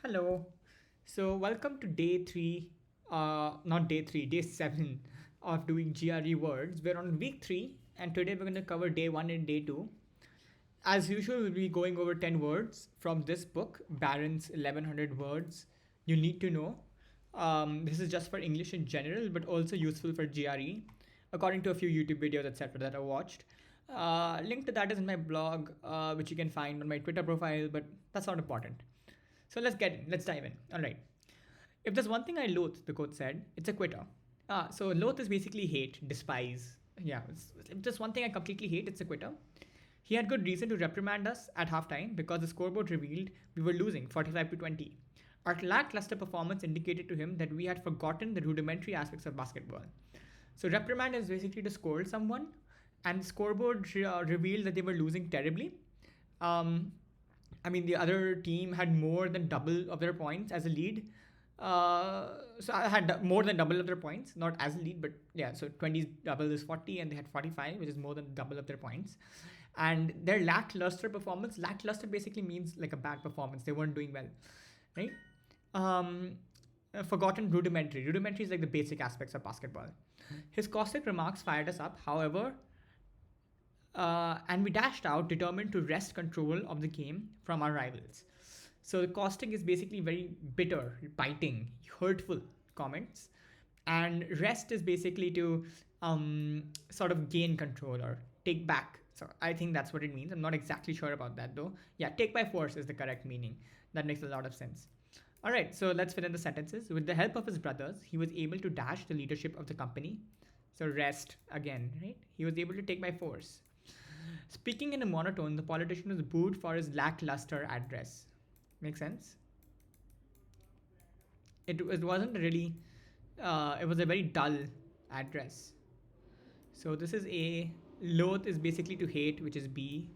Hello. So welcome to day three, not day three, day seven of doing GRE words. We're on week three, and today we're going to cover day one and day two. As usual, we'll be going over 10 words from this book, Barron's 1100 words you need to know. This is just for English in general, but also useful for GRE, according to a few YouTube videos, etc., that I watched. Link to that is in my blog, which you can find on my Twitter profile, but that's not important. So let's dive in. All right. If there's one thing I loathe, the quote said, it's a quitter. So loathe is basically hate, despise. Yeah, if there's one thing I completely hate, it's a quitter. He had good reason to reprimand us at halftime because the scoreboard revealed we were losing 45 to 20. Our lackluster performance indicated to him that we had forgotten the rudimentary aspects of basketball. So reprimand is basically to scold someone, and the scoreboard revealed that they were losing terribly. Um, I mean, the other team had more than double of their points as a lead. So I had more than double of their points, not as a lead, but yeah. So 20 double is 40, and they had 45, which is more than double of their points. And their lackluster basically means like a bad performance. They weren't doing well, right? Um, Forgotten rudimentary. Rudimentary is like the basic aspects of basketball. His caustic remarks fired us up. However, and we dashed out, determined to wrest control of the game from our rivals. So the caustic is basically very bitter, biting, hurtful comments, and rest is basically to sort of gain control or take back. So I think that's what it means. I'm not exactly sure about that though. Yeah, take by force is the correct meaning. That makes a lot of sense. All right, so let's fill in the sentences. With the help of his brothers, he was able to dash the leadership of the company. So rest again, right? He was able to take by force. Speaking in a monotone, the politician was booed for his lackluster address. Make sense? It wasn't really, it was a very dull address. So this is A. Loath is basically to hate, which is B.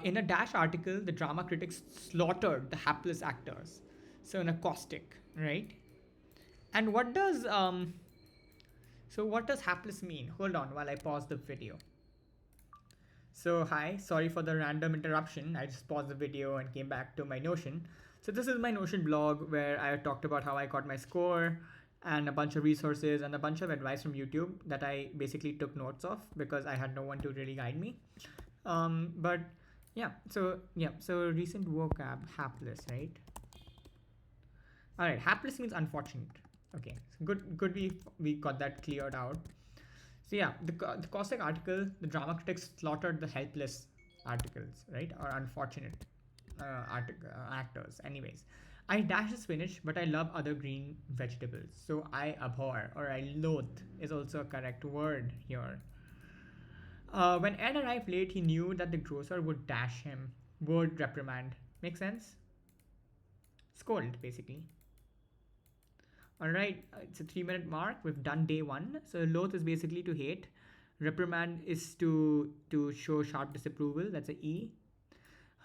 In a Dash article, the drama critics slaughtered the hapless actors. So in a caustic, right? And what does hapless mean? Hold on while I pause the video. So hi, sorry for the random interruption. I just paused the video and came back to my Notion. So this is my Notion blog where I talked about how I got my score and a bunch of resources and a bunch of advice from YouTube that I basically took notes of because I had no one to really guide me. But so recent vocab, hapless, right? All right, hapless means unfortunate. Okay, so good we got that cleared out. So yeah, the caustic article, the drama critics slaughtered the helpless articles, right? Or unfortunate actors. Anyways, I dash the spinach, but I love other green vegetables. So I abhor or I loathe is also a correct word here. When Ed arrived late, he knew that the grocer would dash him, would reprimand. Make sense? Scold, basically. Alright, it's a 3-minute mark. We've done day one. So loath is basically to hate. Reprimand is to show sharp disapproval. That's a E.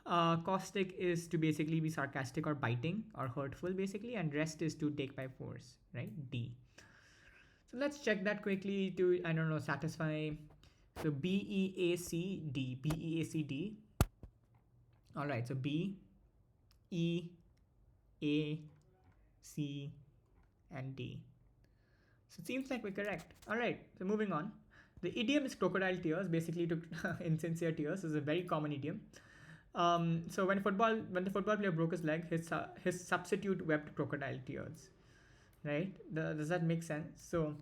Caustic is to basically be sarcastic or biting or hurtful, basically. And rest is to take by force, right? D. So let's check that quickly to, I don't know, satisfy. So B-E-A-C-D. B-E-A-C-D. Alright, so B, E, A, C, and D. So it seems like we're correct. Alright, so moving on. The idiom is crocodile tears, basically to insincere tears. This is a very common idiom. So when the football player broke his leg, his substitute wept crocodile tears. Right? Does that make sense? So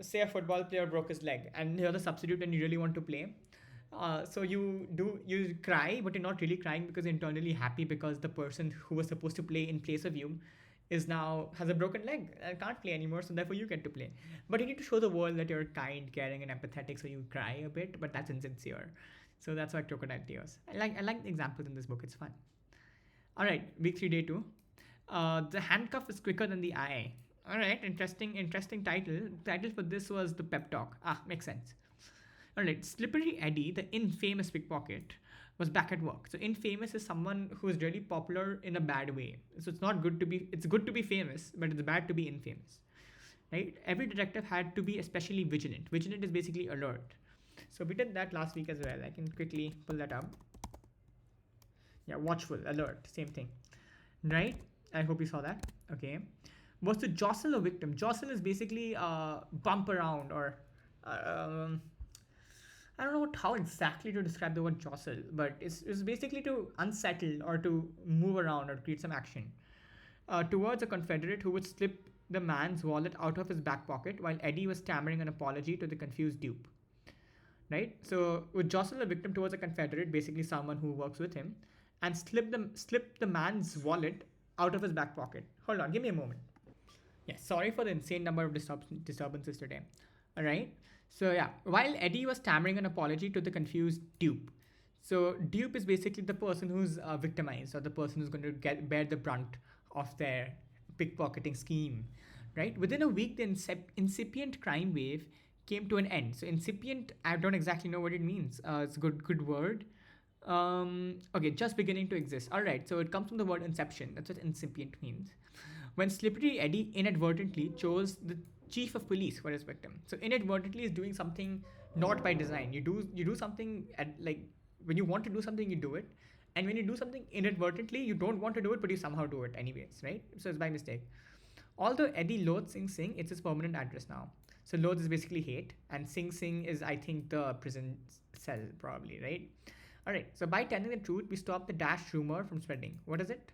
say a football player broke his leg and you're the substitute and you really want to play. So you cry, but you're not really crying because you're internally happy because the person who was supposed to play in place of you has a broken leg and can't play anymore, so therefore you get to play. But you need to show the world that you're kind, caring, and empathetic, so you cry a bit, but that's insincere. So that's why crocodile tears. I like the examples in this book. It's fun. All right, week 3, day 2. The handcuff is quicker than the eye. All right, interesting title. The title for this was the pep talk. Makes sense. All right, Slippery Eddie, the infamous pickpocket, was back at work. So infamous is someone who is really popular in a bad way. So it's good to be famous, but it's bad to be infamous, right? Every detective had to be especially vigilant. Vigilant is basically alert. So we did that last week as well. I can quickly pull that up. Yeah, watchful, alert, same thing. right? I hope you saw that. Okay. Was to jostle a victim. Jostle is basically bump around or um, I don't know how exactly to describe the word jostle, but it's basically to unsettle or to move around or create some action. Towards a Confederate who would slip the man's wallet out of his back pocket while Eddie was stammering an apology to the confused dupe. Right? So would jostle the victim towards a Confederate, basically someone who works with him, and slip the man's wallet out of his back pocket. Hold on, give me a moment. Yeah, sorry for the insane number of disturbances today. All right. So yeah, while Eddie was stammering an apology to the confused dupe. So dupe is basically the person who's victimized or the person who's going to bear the brunt of their pickpocketing scheme, right? Within a week, the incipient crime wave came to an end. So incipient, I don't exactly know what it means. It's a good word. Okay, just beginning to exist. All right, so it comes from the word inception. That's what incipient means. When Slippery Eddie inadvertently chose the chief of police for his victim. So inadvertently is doing something not by design. You do something at like when you want to do something, you do it. And when you do something inadvertently, you don't want to do it, but you somehow do it anyways, right? So it's by mistake. Although Eddie loathes Sing Sing, it's his permanent address now. So loathe is basically hate, and Sing Sing is, I think, the prison cell, probably, right? All right. So by telling the truth, we stop the dash rumor from spreading. What is it?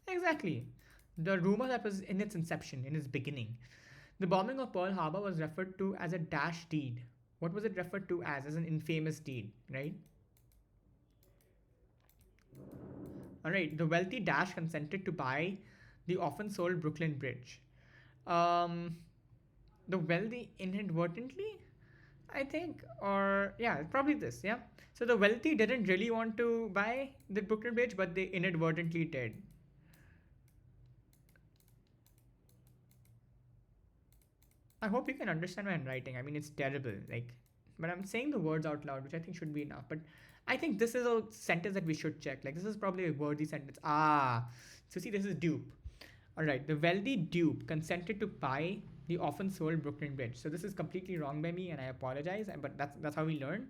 Exactly. The rumor that was in its inception, in its beginning. The bombing of Pearl Harbor was referred to as a dash deed. What was it referred to as? As an infamous deed, right? All right. The wealthy Dash consented to buy the often sold Brooklyn Bridge. Um, the wealthy inadvertently, I think, or yeah, probably this, yeah. So the wealthy didn't really want to buy the Brooklyn Bridge, but they inadvertently did. I hope you can understand my handwriting. I mean, it's terrible. Like, but I'm saying the words out loud, which I think should be enough. But I think this is a sentence that we should check. Like, this is probably a worthy sentence. Ah, so see, this is dupe. All right, the wealthy dupe consented to buy the often sold Brooklyn Bridge. So this is completely wrong by me, and I apologize. But that's how we learn.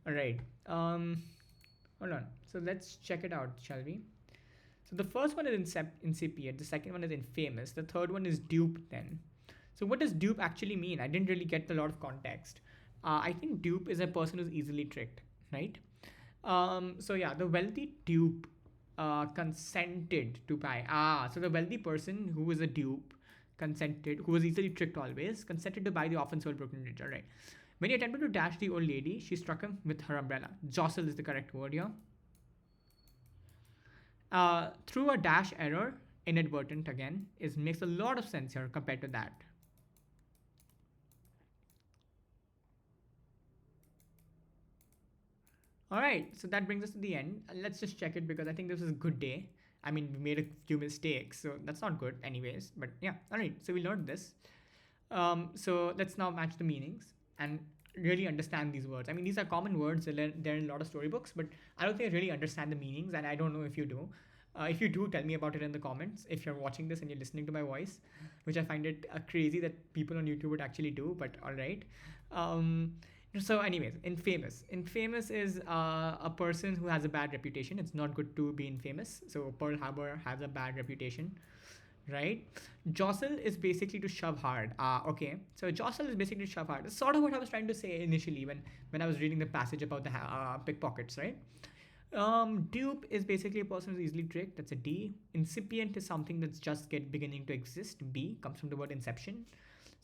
All right. Hold on. So let's check it out, shall we? So the first one is incipient. The second one is infamous. The third one is dupe. Then. So what does dupe actually mean? I didn't really get a lot of context. I think dupe is a person who's easily tricked, right? So yeah, the wealthy dupe consented to buy. So the wealthy person who was a dupe consented, who was easily tricked always, consented to buy the often sold Brooklyn Bridge. All right. When he attempted to dash the old lady, she struck him with her umbrella. Jostle is the correct word here. Through a dash error, inadvertent again, is makes a lot of sense here compared to that. All right, so that brings us to the end. Let's just check it because I think this is a good day. I mean, we made a few mistakes, so that's not good, anyways. But yeah, all right. So we learned this. So let's now match the meanings and really understand these words. I mean, these are common words. They're in a lot of storybooks, but I don't think I really understand the meanings, and I don't know if you do. If you do, tell me about it in the comments. If you're watching this and you're listening to my voice, which I find it crazy that people on YouTube would actually do, but all right. Um, so, anyways, infamous. Infamous is a person who has a bad reputation. It's not good to be infamous. So, Pearl Harbor has a bad reputation, right? Jostle is basically to shove hard. Okay. So, jostle is basically to shove hard. It's sort of what I was trying to say initially when I was reading the passage about the pickpockets, right? Dupe is basically a person who's easily tricked. That's a D. Incipient is something that's just beginning to exist. B comes from the word inception.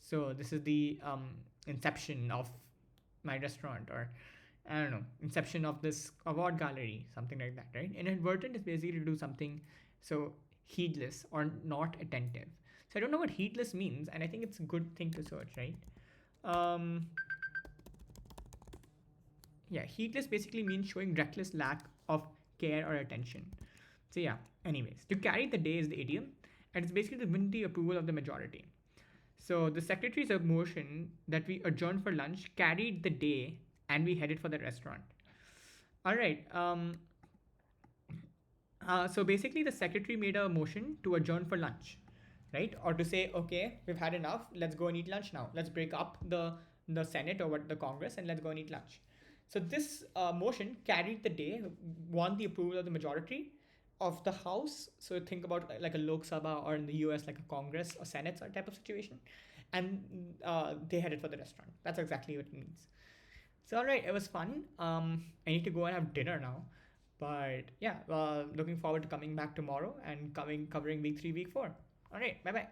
So this is the inception of my restaurant, or I don't know, inception of this award gallery, something like that, right? Inadvertent is basically to do something so heedless or not attentive. So I don't know what heedless means, and I think it's a good thing to search, right? Um, yeah, heedless basically means showing reckless lack of care or attention. So yeah, anyways, to carry the day is the idiom, and it's basically to win the approval of the majority. So the secretary's motion that we adjourned for lunch carried the day, and we headed for the restaurant. All right. So basically, the secretary made a motion to adjourn for lunch, right? Or to say, okay, we've had enough. Let's go and eat lunch now. Let's break up the Senate or what the Congress, and let's go and eat lunch. So this motion carried the day, won the approval of the majority, of the House. So think about like a Lok Sabha, or in the US like a Congress or Senate type of situation, and they headed for the restaurant. That's exactly what it means. So all right, it was fun. I need to go and have dinner now, but yeah, looking forward to coming back tomorrow and covering week 3, week 4. All right, bye bye.